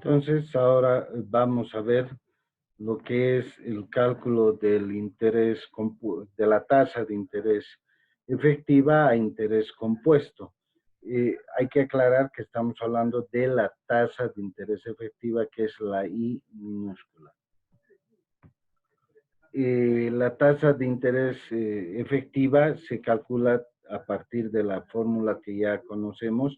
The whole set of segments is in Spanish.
Entonces, ahora vamos a ver lo que es el cálculo del interés, de la tasa de interés efectiva a interés compuesto. Hay que aclarar que estamos hablando de la tasa de interés efectiva, que es la I minúscula. La tasa de interés efectiva se calcula a partir de la fórmula que ya conocemos,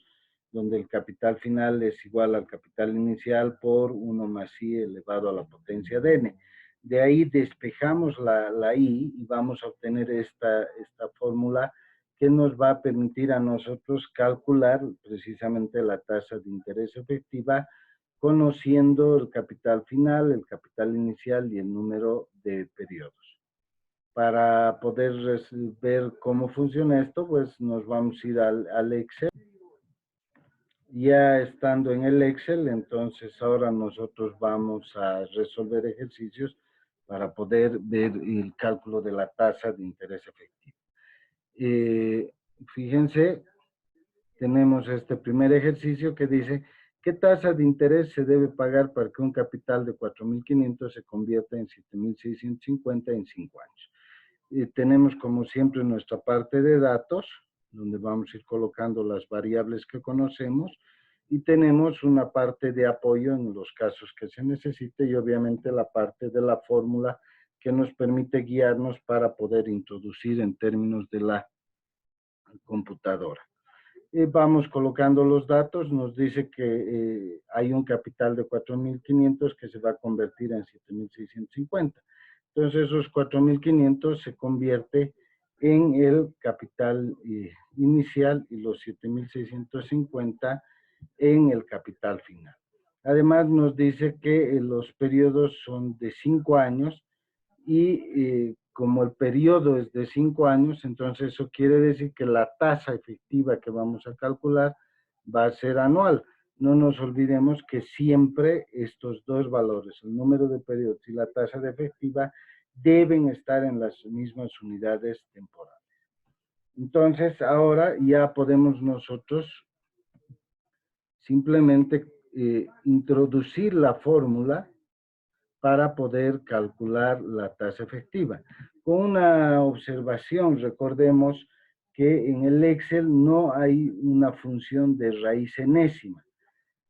donde el capital final es igual al capital inicial por 1 más I elevado a la potencia de n. De ahí despejamos la I y vamos a obtener esta fórmula que nos va a permitir a nosotros calcular precisamente la tasa de interés efectiva, conociendo el capital final, el capital inicial y el número de periodos. Para poder ver cómo funciona esto, pues nos vamos a ir al Excel. Ya estando en el Excel, entonces ahora nosotros vamos a resolver ejercicios para poder ver el cálculo de la tasa de interés efectivo. Fíjense, tenemos este primer ejercicio que dice: ¿qué tasa de interés se debe pagar para que un capital de 4.500 se convierta en 7.650 en 5 años? Tenemos como siempre nuestra parte de datos, donde vamos a ir colocando las variables que conocemos, y tenemos una parte de apoyo en los casos que se necesite, y obviamente la parte de la fórmula que nos permite guiarnos para poder introducir en términos de la computadora. Vamos colocando los datos, nos dice que hay un capital de 4.500 que se va a convertir en 7.650. Entonces esos 4.500 se convierte en el capital inicial y los 7.650 en el capital final. Además nos dice que los periodos son de 5 años y como el periodo es de 5 años, entonces eso quiere decir que la tasa efectiva que vamos a calcular va a ser anual. No nos olvidemos que siempre estos dos valores, el número de periodos y la tasa de efectiva, deben estar en las mismas unidades temporales. Entonces, ahora ya podemos nosotros simplemente introducir la fórmula para poder calcular la tasa efectiva. Con una observación, recordemos que en el Excel no hay una función de raíz enésima,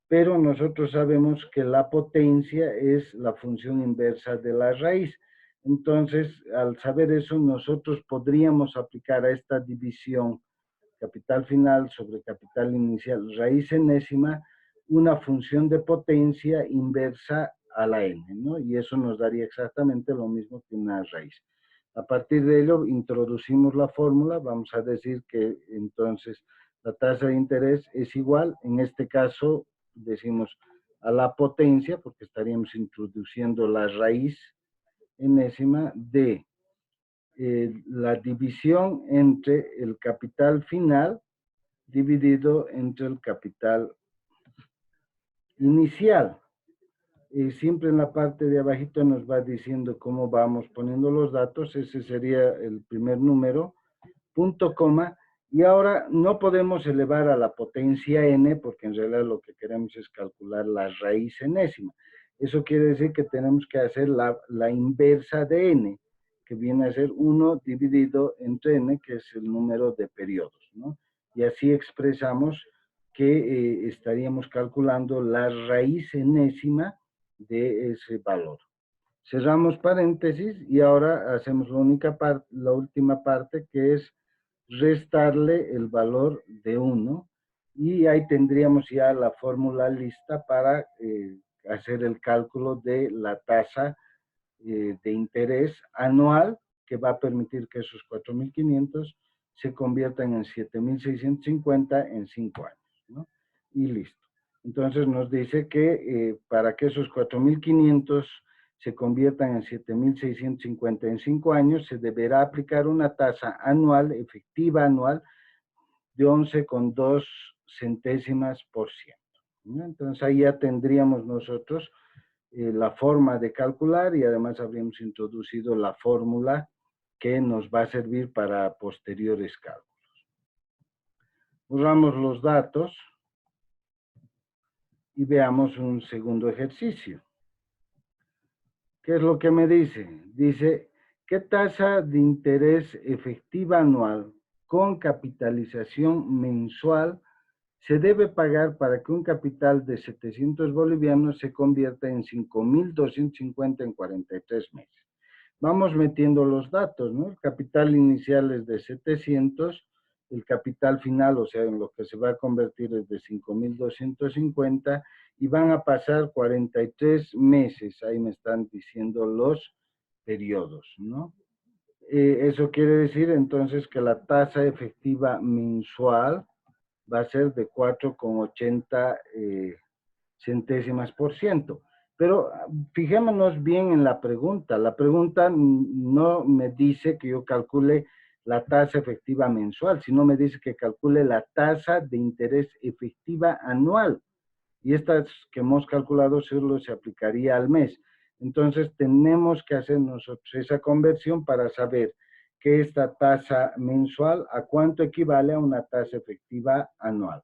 pero nosotros sabemos que la potencia es la función inversa de la raíz. Entonces, al saber eso, nosotros podríamos aplicar a esta división capital final sobre capital inicial, raíz enésima, una función de potencia inversa a la n, ¿no? Y eso nos daría exactamente lo mismo que una raíz. A partir de ello, introducimos la fórmula, vamos a decir que entonces la tasa de interés es igual, en este caso decimos a la potencia, porque estaríamos introduciendo la raíz enésima de la división entre el capital final dividido entre el capital inicial. Siempre en la parte de abajito nos va diciendo cómo vamos poniendo los datos. Ese sería el primer número, punto, coma, y ahora no podemos elevar a la potencia n porque en realidad lo que queremos es calcular la raíz enésima. Eso quiere decir que tenemos que hacer la inversa de n, que viene a ser 1 dividido entre n, que es el número de periodos, ¿no? Y así expresamos que estaríamos calculando la raíz enésima de ese valor. Cerramos paréntesis y ahora hacemos la última parte, que es restarle el valor de 1, y ahí tendríamos ya la fórmula lista para hacer el cálculo de la tasa de interés anual, que va a permitir que esos 4.500 se conviertan en 7.650 en 5 años, ¿no? Y listo. Entonces nos dice que para que esos 4.500 se conviertan en 7.650 en 5 años, se deberá aplicar una tasa anual, efectiva anual, de 11,2 centésimas por ciento, ¿no? Entonces ahí ya tendríamos nosotros la forma de calcular, y además habríamos introducido la fórmula que nos va a servir para posteriores cálculos. Borramos los datos y veamos un segundo ejercicio. ¿Qué es lo que me dice? Dice, ¿qué tasa de interés efectiva anual con capitalización mensual se debe pagar para que un capital de 700 bolivianos se convierta en 5.250 en 43 meses? Vamos metiendo los datos, ¿no? El capital inicial es de 700, el capital final, o sea, en lo que se va a convertir es de 5.250 y van a pasar 43 meses, ahí me están diciendo los periodos, ¿no? Eso quiere decir entonces que la tasa efectiva mensual va a ser de 4,80 centésimas por ciento. Pero fijémonos bien en la pregunta. La pregunta no me dice que yo calcule la tasa efectiva mensual, sino me dice que calcule la tasa de interés efectiva anual. Y estas que hemos calculado solo se aplicaría al mes. Entonces tenemos que hacer nosotros esa conversión para saber que esta tasa mensual a cuánto equivale a una tasa efectiva anual.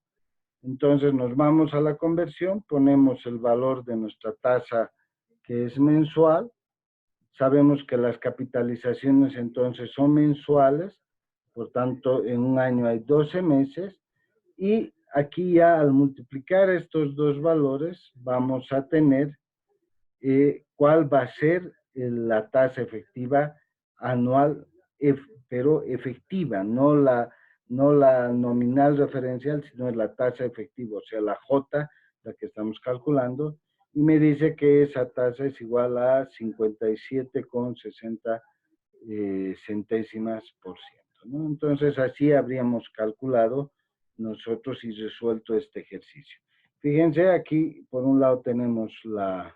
Entonces nos vamos a la conversión, ponemos el valor de nuestra tasa que es mensual, sabemos que las capitalizaciones entonces son mensuales, por tanto en un año hay 12 meses y aquí ya al multiplicar estos dos valores vamos a tener cuál va a ser la tasa efectiva anual, pero efectiva, no la nominal referencial, sino la tasa efectiva, o sea, la J, la que estamos calculando, y me dice que esa tasa es igual a 57,60 centésimas por ciento, ¿no? Entonces, así habríamos calculado nosotros y resuelto este ejercicio. Fíjense, aquí por un lado tenemos la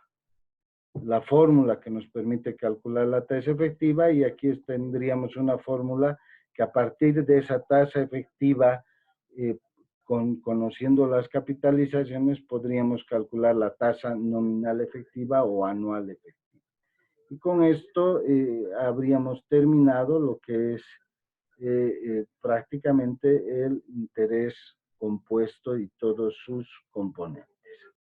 fórmula que nos permite calcular la tasa efectiva y aquí tendríamos una fórmula que a partir de esa tasa efectiva, conociendo las capitalizaciones, podríamos calcular la tasa nominal efectiva o anual efectiva. Y con esto habríamos terminado lo que es prácticamente el interés compuesto y todos sus componentes.